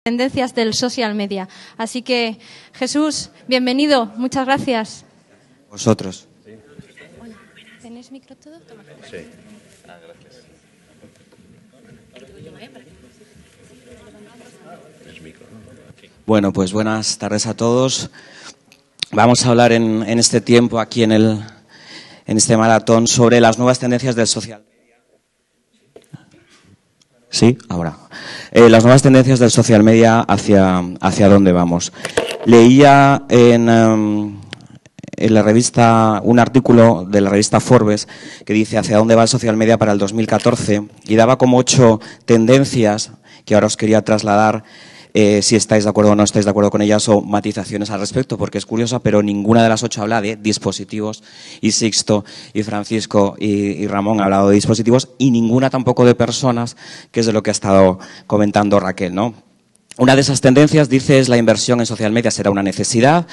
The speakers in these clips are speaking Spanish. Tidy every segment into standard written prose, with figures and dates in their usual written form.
Tendencias del social media. Así que, Jesús, bienvenido, muchas gracias. Vosotros. Hola, ¿tenéis micro todo? Toma. Sí. Gracias. Bueno, pues buenas tardes a todos. Vamos a hablar en este tiempo, aquí en este maratón, sobre las nuevas tendencias del social media. Sí, ahora. Las nuevas tendencias del social media hacia dónde vamos. Leía en la revista, un artículo de la revista Forbes que dice hacia dónde va el social media para el 2014 y daba como 8 tendencias que ahora os quería trasladar, si estáis de acuerdo o no estáis de acuerdo con ellas o matizaciones al respecto, porque es curiosa, pero ninguna de las 8 habla de dispositivos, y Sixto y Francisco y Ramón han hablado de dispositivos, y ninguna tampoco de personas, que es de lo que ha estado comentando Raquel, ¿no? Una de esas tendencias, dice, es la inversión en social media será una necesidad,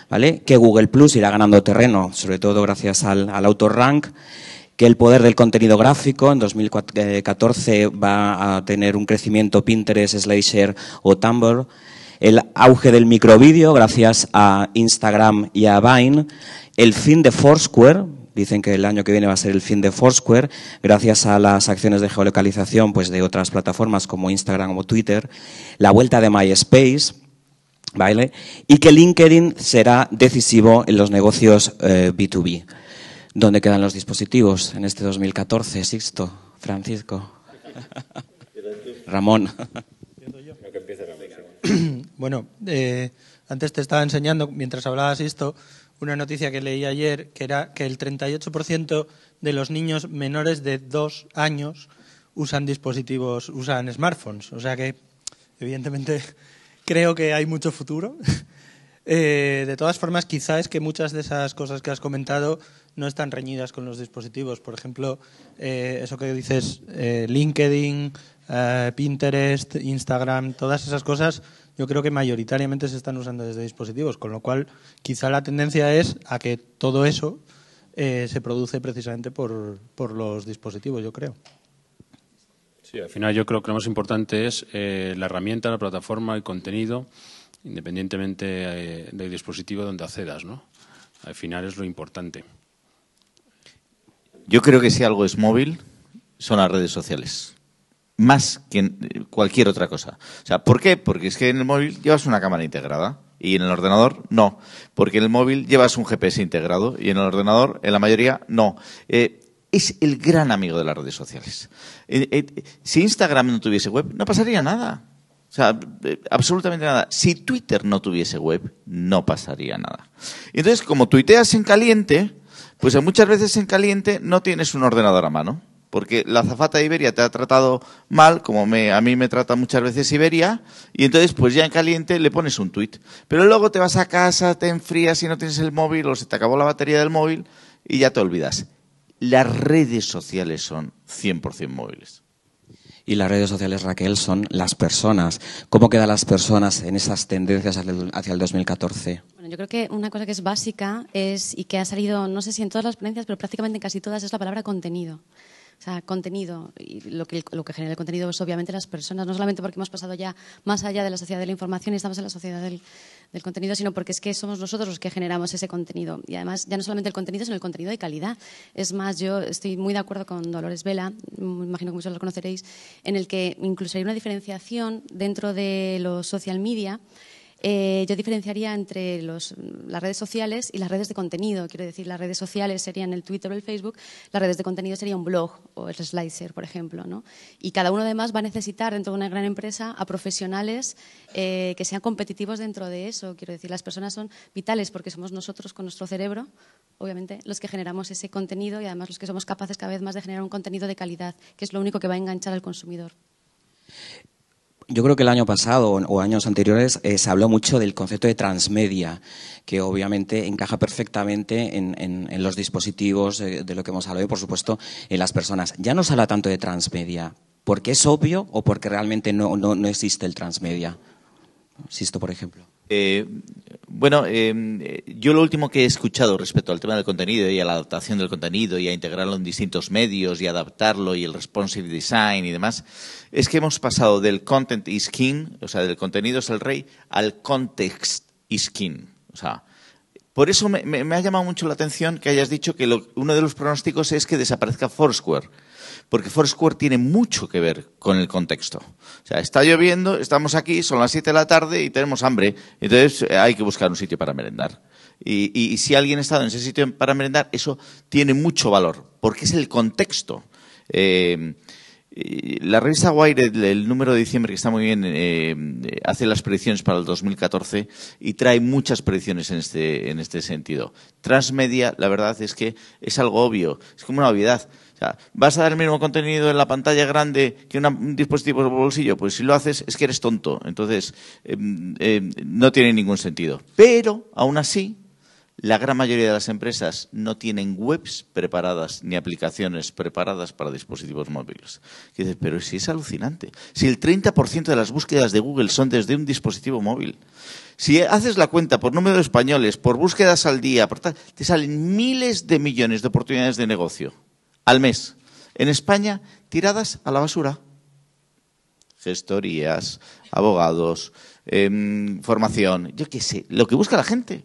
¿vale? Que Google Plus irá ganando terreno, sobre todo gracias al AutoRank, que el poder del contenido gráfico en 2014 va a tener un crecimiento Pinterest, Slideshare o Tumblr, el auge del microvídeo gracias a Instagram y a Vine, el fin de Foursquare, dicen que el año que viene va a ser el fin de Foursquare, gracias a las acciones de geolocalización pues de otras plataformas como Instagram o Twitter, la vuelta de MySpace, ¿vale? Y que LinkedIn será decisivo en los negocios B2B. ¿Dónde quedan los dispositivos en este 2014, Sixto, Francisco, Ramón? Bueno, antes te estaba enseñando, mientras hablabas esto, una noticia que leí ayer, que era que el 38% de los niños menores de 2 años usan dispositivos, usan smartphones. O sea que, evidentemente, creo que hay mucho futuro. De todas formas, quizá es que muchas de esas cosas que has comentado no están reñidas con los dispositivos. Por ejemplo, eso que dices, LinkedIn, Pinterest, Instagram, todas esas cosas, yo creo que mayoritariamente se están usando desde dispositivos, con lo cual quizá la tendencia es a que todo eso se produce precisamente por los dispositivos, yo creo. Sí, al final yo creo que lo más importante es la herramienta, la plataforma, el contenido, independientemente del dispositivo donde accedas, ¿no? Al final es lo importante. Yo creo que si algo es móvil, son las redes sociales. Más que en cualquier otra cosa. O sea, ¿por qué? Porque es que en el móvil llevas una cámara integrada y en el ordenador no. Porque en el móvil llevas un GPS integrado y en el ordenador, en la mayoría, no. Es el gran amigo de las redes sociales. Si Instagram no tuviese web, no pasaría nada. O sea, absolutamente nada. Si Twitter no tuviese web, no pasaría nada. Y entonces, como tuiteas en caliente, pues muchas veces en caliente no tienes un ordenador a mano. Porque la azafata de Iberia te ha tratado mal, como a mí me trata muchas veces Iberia, y entonces pues ya en caliente le pones un tuit. Pero luego te vas a casa, te enfrías y no tienes el móvil, o se te acabó la batería del móvil y ya te olvidas. Las redes sociales son 100% móviles. Y las redes sociales, Raquel, son las personas. ¿Cómo quedan las personas en esas tendencias hacia el 2014? Bueno, yo creo que una cosa que es básica y que ha salido, no sé si en todas las ponencias, pero prácticamente en casi todas, es la palabra contenido. O sea, contenido, y lo que genera el contenido es obviamente las personas, no solamente porque hemos pasado ya más allá de la sociedad de la información y estamos en la sociedad del contenido, sino porque es que somos nosotros los que generamos ese contenido. Y además, ya no solamente el contenido, sino el contenido de calidad. Es más, yo estoy muy de acuerdo con Dolores Vela, me imagino que muchos los conoceréis, en el que incluso hay una diferenciación dentro de los social media. Yo diferenciaría entre las redes sociales y las redes de contenido. Quiero decir, las redes sociales serían el Twitter o el Facebook, las redes de contenido sería un blog o el Slideshare, por ejemplo, ¿no? Y cada uno además va a necesitar dentro de una gran empresa a profesionales que sean competitivos dentro de eso. Quiero decir, las personas son vitales porque somos nosotros con nuestro cerebro, obviamente, los que generamos ese contenido y además los que somos capaces cada vez más de generar un contenido de calidad, que es lo único que va a enganchar al consumidor. Yo creo que el año pasado o años anteriores se habló mucho del concepto de transmedia, que obviamente encaja perfectamente en los dispositivos de lo que hemos hablado y, por supuesto, en las personas. Ya no se habla tanto de transmedia, ¿porque es obvio o porque realmente no existe el transmedia? Sisto, por ejemplo. Bueno, yo lo último que he escuchado respecto al tema del contenido y a la adaptación del contenido y a integrarlo en distintos medios y adaptarlo y el responsive design y demás, es que hemos pasado del content is king, o sea, del contenido es el rey, al context is king. O sea, por eso me ha llamado mucho la atención que hayas dicho que uno de los pronósticos es que desaparezca Foursquare. Porque Foursquare tiene mucho que ver con el contexto. O sea, está lloviendo, estamos aquí, son las 7 de la tarde y tenemos hambre. Entonces hay que buscar un sitio para merendar. Y si alguien ha estado en ese sitio para merendar, eso tiene mucho valor, porque es el contexto. La revista Wired, el número de diciembre, que está muy bien, hace las predicciones para el 2014 y trae muchas predicciones en este sentido. Transmedia, la verdad es que es algo obvio, es como una obviedad. O sea, ¿vas a dar el mismo contenido en la pantalla grande que un dispositivo de bolsillo? Pues si lo haces es que eres tonto. Entonces, no tiene ningún sentido. Pero, aún así, la gran mayoría de las empresas no tienen webs preparadas ni aplicaciones preparadas para dispositivos móviles. Y dices, pero si es alucinante. Si el 30% de las búsquedas de Google son desde un dispositivo móvil. Si haces la cuenta por número de españoles, por búsquedas al día, te salen miles de millones de oportunidades de negocio al mes. En España, tiradas a la basura. Gestorías, abogados, formación, yo qué sé, lo que busca la gente.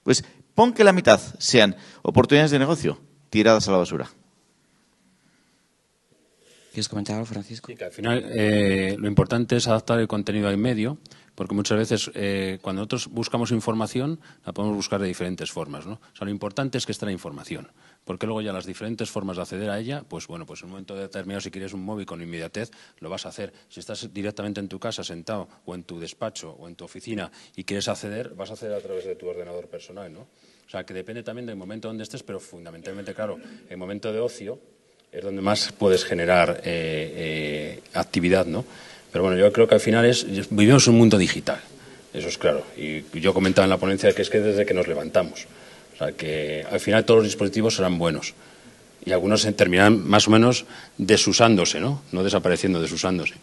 Pues pon que la mitad sean oportunidades de negocio tiradas a la basura. ¿Quieres comentar algo, Francisco? Sí, que al final lo importante es adaptar el contenido al medio, porque muchas veces cuando nosotros buscamos información la podemos buscar de diferentes formas, ¿no? O sea, lo importante es que esté la información, porque luego ya las diferentes formas de acceder a ella, pues bueno, pues en un momento determinado, si quieres un móvil con inmediatez, lo vas a hacer. Si estás directamente en tu casa sentado o en tu despacho o en tu oficina y quieres acceder, vas a acceder a través de tu ordenador personal, ¿no? O sea, que depende también del momento donde estés, pero fundamentalmente, claro, el momento de ocio es donde más puedes generar actividad, ¿no? Pero bueno, yo creo que al final vivimos un mundo digital, eso es claro. Y yo comentaba en la ponencia que es que desde que nos levantamos. O sea, que al final todos los dispositivos serán buenos. Y algunos terminarán más o menos desusándose, ¿no? No desapareciendo, desusándose.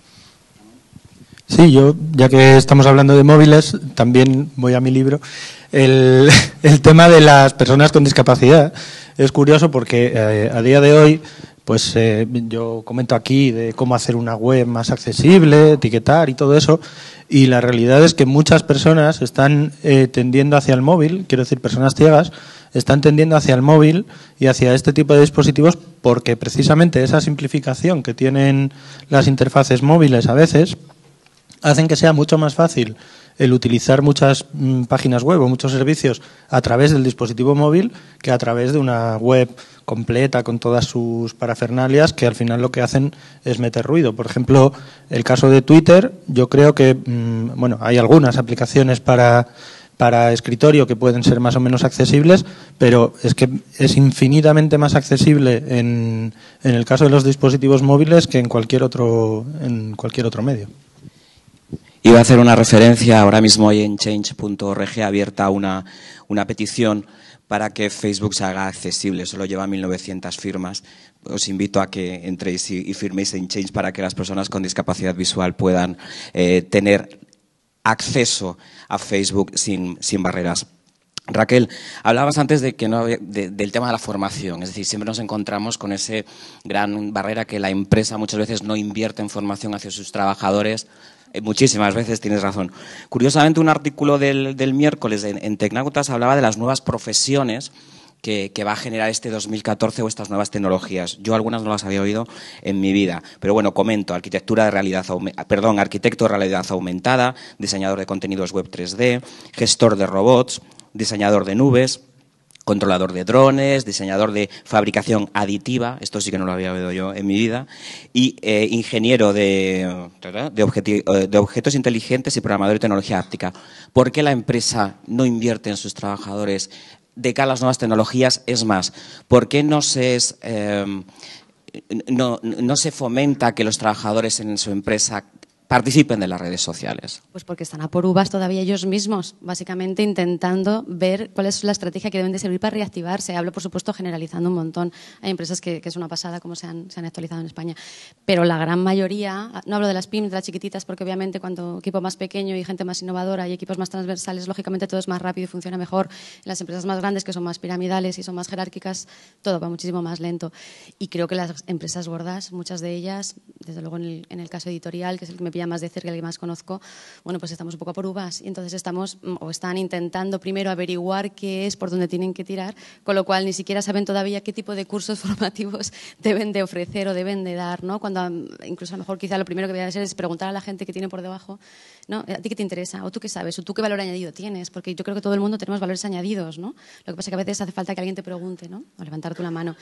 Sí, yo, ya que estamos hablando de móviles, también voy a mi libro. El tema de las personas con discapacidad es curioso porque a día de hoy, pues yo comento aquí de cómo hacer una web más accesible, etiquetar y todo eso, y la realidad es que muchas personas están tendiendo hacia el móvil, quiero decir, personas ciegas, están tendiendo hacia el móvil y hacia este tipo de dispositivos porque precisamente esa simplificación que tienen las interfaces móviles a veces hacen que sea mucho más fácil el utilizar muchas páginas web o muchos servicios a través del dispositivo móvil que a través de una web completa con todas sus parafernalias que al final lo que hacen es meter ruido. Por ejemplo, el caso de Twitter, yo creo que bueno, hay algunas aplicaciones para escritorio que pueden ser más o menos accesibles, pero es que es infinitamente más accesible en el caso de los dispositivos móviles que en cualquier otro medio. Iba a hacer una referencia, ahora mismo hay en change.org abierta una petición para que Facebook se haga accesible. Solo lleva 1.900 firmas. Os invito a que entréis y firméis en Change para que las personas con discapacidad visual puedan tener acceso a Facebook sin barreras. Raquel, hablabas antes de que del tema de la formación, es decir, siempre nos encontramos con esa gran barrera que la empresa muchas veces no invierte en formación hacia sus trabajadores. Muchísimas veces tienes razón. Curiosamente, un artículo del miércoles en Tecnautas hablaba de las nuevas profesiones que va a generar este 2014 o estas nuevas tecnologías. Yo algunas no las había oído en mi vida, pero bueno, comento: arquitecto de realidad aumentada, diseñador de contenidos web 3D, gestor de robots, diseñador de nubes, controlador de drones, diseñador de fabricación aditiva, esto sí que no lo había oído yo en mi vida, y ingeniero de objetos inteligentes y programador de tecnología áptica. ¿Por qué la empresa no invierte en sus trabajadores de cara a las nuevas tecnologías? Es más, ¿por qué no se fomenta que los trabajadores en su empresa participen de las redes sociales? Pues porque están a por uvas todavía ellos mismos, básicamente intentando ver cuál es la estrategia que deben de servir para reactivarse. Hablo, por supuesto, generalizando un montón. Hay empresas que es una pasada cómo se han actualizado en España. Pero la gran mayoría, no hablo de las pymes, de las chiquititas, porque obviamente cuando equipo más pequeño y gente más innovadora y equipos más transversales, lógicamente todo es más rápido y funciona mejor. En las empresas más grandes, que son más piramidales y son más jerárquicas, todo va muchísimo más lento. Y creo que las empresas gordas, muchas de ellas, desde luego en el caso editorial, que es el que me pilla más de cerca, el que más conozco, bueno, pues estamos un poco a por uvas y entonces están intentando primero averiguar qué es, por dónde tienen que tirar, con lo cual ni siquiera saben todavía qué tipo de cursos formativos deben de ofrecer o deben de dar, ¿no? Cuando incluso a lo mejor quizá lo primero que voy a hacer es preguntar a la gente que tiene por debajo, ¿no? ¿A ti qué te interesa? ¿O tú qué sabes? ¿O tú qué valor añadido tienes? Porque yo creo que todo el mundo tenemos valores añadidos, ¿no? Lo que pasa es que a veces hace falta que alguien te pregunte, ¿no? O levantar tú la mano.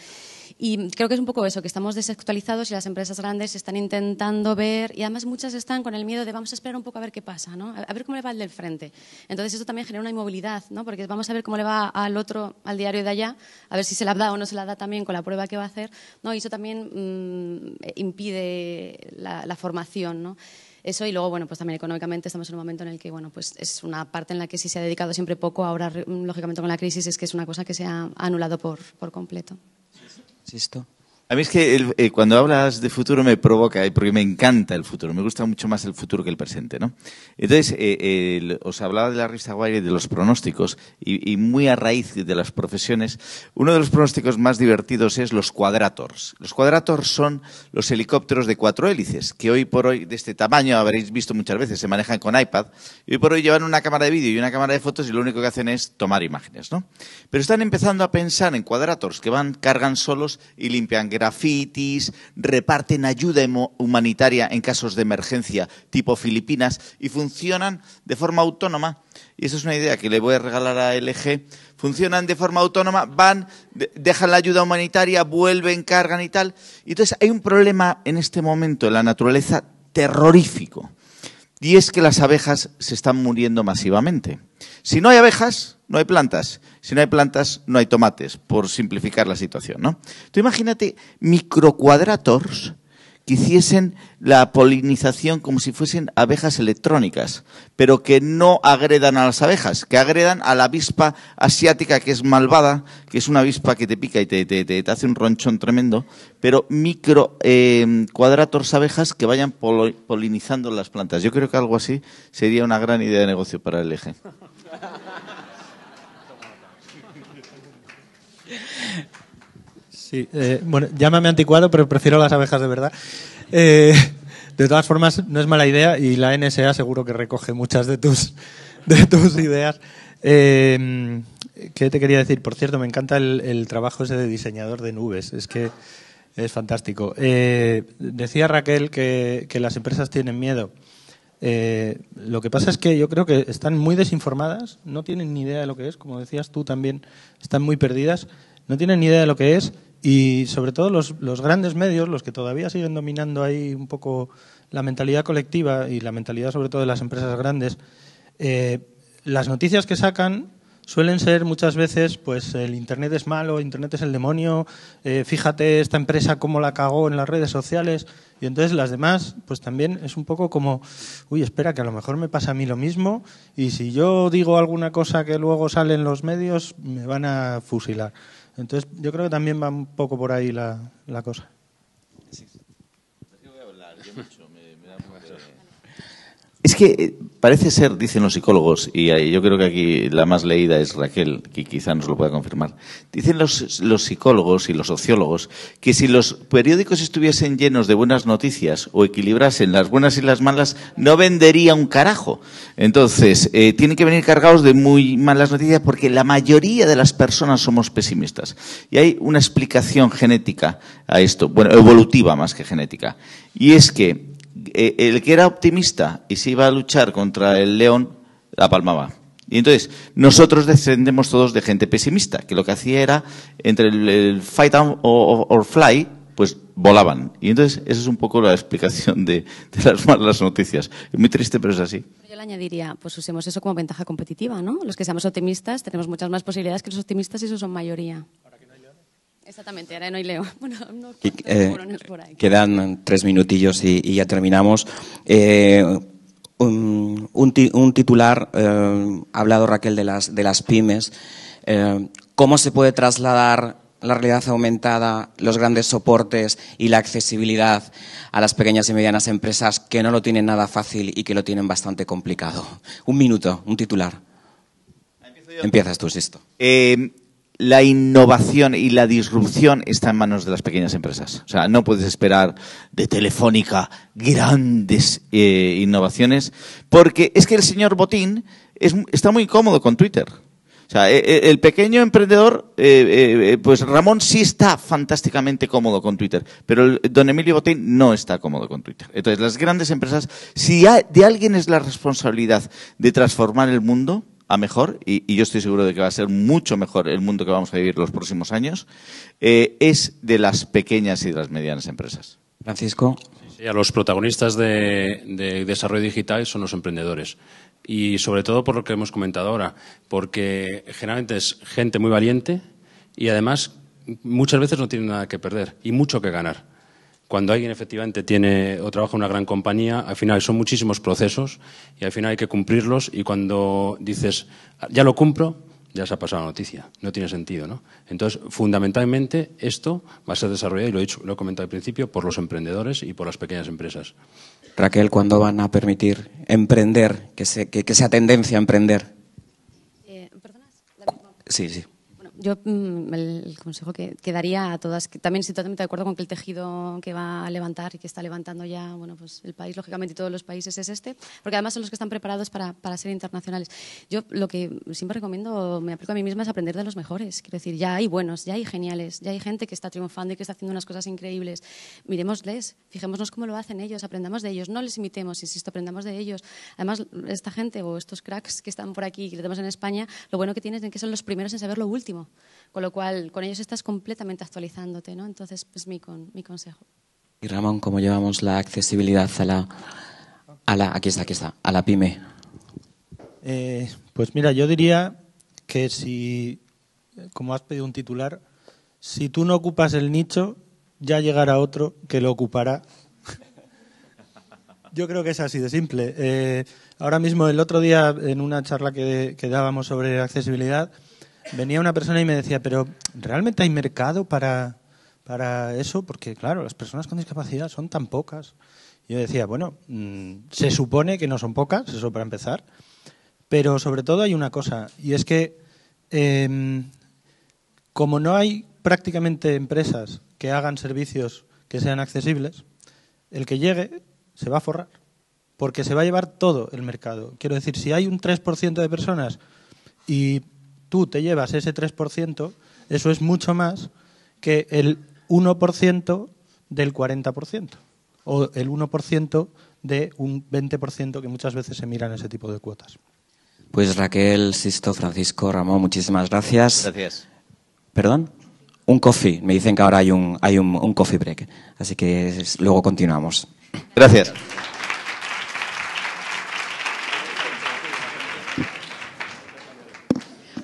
Y creo que es un poco eso, que estamos desactualizados y las empresas grandes están intentando ver, y además muchas están con el miedo de vamos a esperar un poco a ver qué pasa, ¿no? A ver cómo le va al del frente. Entonces eso también genera una inmovilidad, ¿no? Porque vamos a ver cómo le va al otro, al diario de allá, a ver si se la da o no se la da también con la prueba que va a hacer, ¿no? Y eso también impide la formación, ¿no? Eso y luego, bueno, pues también económicamente estamos en un momento en el que, bueno, pues es una parte en la que sí se ha dedicado siempre poco, ahora lógicamente con la crisis es que es una cosa que se ha anulado por completo. ¿Insisto? A mí es que cuando hablas de futuro me provoca, porque me encanta el futuro, me gusta mucho más el futuro que el presente, ¿no? Entonces, os hablaba de la revista Wired de los pronósticos y muy a raíz de las profesiones, uno de los pronósticos más divertidos es los quadrators. Los quadrators son los helicópteros de 4 hélices, que hoy por hoy, de este tamaño, habréis visto muchas veces, se manejan con iPad, y hoy por hoy llevan una cámara de vídeo y una cámara de fotos y lo único que hacen es tomar imágenes, ¿no? Pero están empezando a pensar en quadrators que cargan solos y limpian grafitis, reparten ayuda humanitaria en casos de emergencia tipo Filipinas y funcionan de forma autónoma. Y esa es una idea que le voy a regalar a LG. Funcionan de forma autónoma, van, dejan la ayuda humanitaria, vuelven, cargan y tal. Y entonces hay un problema en este momento en la naturaleza terrorífico. Y es que las abejas se están muriendo masivamente. Si no hay abejas, no hay plantas. Si no hay plantas, no hay tomates, por simplificar la situación, ¿no? Tú imagínate microquadrators que hiciesen la polinización como si fuesen abejas electrónicas, pero que no agredan a las abejas, que agredan a la avispa asiática que es malvada, que es una avispa que te pica y te hace un ronchón tremendo, pero microquadrators abejas que vayan polinizando las plantas. Yo creo que algo así sería una gran idea de negocio para el eje. Sí, bueno, llámame anticuado, pero prefiero las abejas de verdad. De todas formas, no es mala idea y la NSA seguro que recoge muchas de tus ideas. ¿Qué te quería decir? Por cierto, me encanta el trabajo ese de diseñador de nubes. Es que es fantástico. Decía Raquel que las empresas tienen miedo. Lo que pasa es que yo creo que están muy desinformadas, no tienen ni idea de lo que es, como decías tú también, están muy perdidas, no tienen ni idea de lo que es y sobre todo los grandes medios, los que todavía siguen dominando ahí un poco la mentalidad colectiva y la mentalidad sobre todo de las empresas grandes, las noticias que sacan suelen ser muchas veces, pues el Internet es malo, Internet es el demonio, fíjate esta empresa cómo la cagó en las redes sociales y entonces las demás, pues también es un poco como, uy, espera, que a lo mejor me pasa a mí lo mismo y si yo digo alguna cosa que luego sale en los medios me van a fusilar. Entonces yo creo que también va un poco por ahí la cosa. Es que parece ser, dicen los psicólogos, y yo creo que aquí la más leída es Raquel, que quizá nos lo pueda confirmar. Dicen los psicólogos y los sociólogos que si los periódicos estuviesen llenos de buenas noticias o equilibrasen las buenas y las malas, no vendería un carajo. Entonces, tienen que venir cargados de muy malas noticias porque la mayoría de las personas somos pesimistas. Y hay una explicación genética a esto, bueno, evolutiva más que genética. Y es que el que era optimista y se iba a luchar contra el león, la palmaba. Y entonces, nosotros descendemos todos de gente pesimista, que lo que hacía era, entre el fight or fly, pues volaban. Y entonces, esa es un poco la explicación de las malas noticias. Es muy triste, pero es así. Yo le añadiría, pues usemos eso como ventaja competitiva, ¿no? Los que seamos optimistas tenemos muchas más posibilidades que los optimistas y eso son mayoría. Exactamente, ahora no hay Leo. Bueno, no, por ahí. Quedan 3 minutillos y ya terminamos. Un titular, ha hablado Raquel de las pymes. ¿Cómo se puede trasladar la realidad aumentada, los grandes soportes y la accesibilidad a las pequeñas y medianas empresas que no lo tienen nada fácil y que lo tienen bastante complicado? Un minuto, un titular. Empiezas tú, Sisto. La innovación y la disrupción está en manos de las pequeñas empresas. O sea, no puedes esperar de Telefónica grandes innovaciones, porque es que el señor Botín está muy cómodo con Twitter. O sea, el pequeño emprendedor, pues Ramón sí está fantásticamente cómodo con Twitter, pero don Emilio Botín no está cómodo con Twitter. Entonces, las grandes empresas, si de alguien es la responsabilidad de transformar el mundo a mejor, y yo estoy seguro de que va a ser mucho mejor el mundo que vamos a vivir los próximos años, es de las pequeñas y de las medianas empresas. Francisco. Sí, a los protagonistas de desarrollo digital son los emprendedores. Y sobre todo por lo que hemos comentado ahora, porque generalmente es gente muy valiente y además muchas veces no tiene nada que perder y mucho que ganar. Cuando alguien efectivamente tiene o trabaja en una gran compañía, al final son muchísimos procesos y al final hay que cumplirlos, y cuando dices, ya lo cumplo, ya se ha pasado la noticia. No tiene sentido, ¿no? Entonces, fundamentalmente, esto va a ser desarrollado, y lo he comentado al principio, por los emprendedores y por las pequeñas empresas. Raquel, ¿cuándo van a permitir emprender, que sea tendencia a emprender? ¿Perdonas? Sí, sí. Yo el consejo que daría a todas, que también estoy totalmente de acuerdo con que el tejido que va a levantar y que está levantando ya, bueno, pues el país, lógicamente, y todos los países es este, porque además son los que están preparados para ser internacionales. Yo lo que siempre recomiendo, me aplico a mí misma, es aprender de los mejores. Quiero decir, ya hay buenos, ya hay geniales, ya hay gente que está triunfando y que está haciendo unas cosas increíbles. Miremosles, fijémonos cómo lo hacen ellos, aprendamos de ellos, no les imitemos, insisto, aprendamos de ellos. Además, esta gente o estos cracks que están por aquí, que tenemos en España, lo bueno que tienen es que son los primeros en saber lo último. Con lo cual, con ellos estás completamente actualizándote, ¿no? Entonces, pues mi consejo. Y Ramón, ¿cómo llevamos la accesibilidad aquí está, a la pyme? Pues mira, yo diría que si, como has pedido un titular, si tú no ocupas el nicho, ya llegará otro que lo ocupará. Yo creo que es así de simple. Ahora mismo, el otro día, en una charla que dábamos sobre accesibilidad, venía una persona y me decía, pero ¿realmente hay mercado para eso? Porque, claro, las personas con discapacidad son tan pocas. Yo decía, bueno, se supone que no son pocas, eso para empezar, pero sobre todo hay una cosa, y es que como no hay prácticamente empresas que hagan servicios que sean accesibles, el que llegue se va a forrar, porque se va a llevar todo el mercado. Quiero decir, si hay un 3% de personas y tú te llevas ese 3%, eso es mucho más que el 1% del 40% o el 1% de un 20% que muchas veces se miran ese tipo de cuotas. Pues Raquel, Sisto, Francisco, Ramón, muchísimas gracias. Gracias. ¿Perdón? Un coffee. Me dicen que ahora hay un coffee break. Así que luego continuamos. Gracias.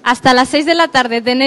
Hasta las 6 de la tarde tenéis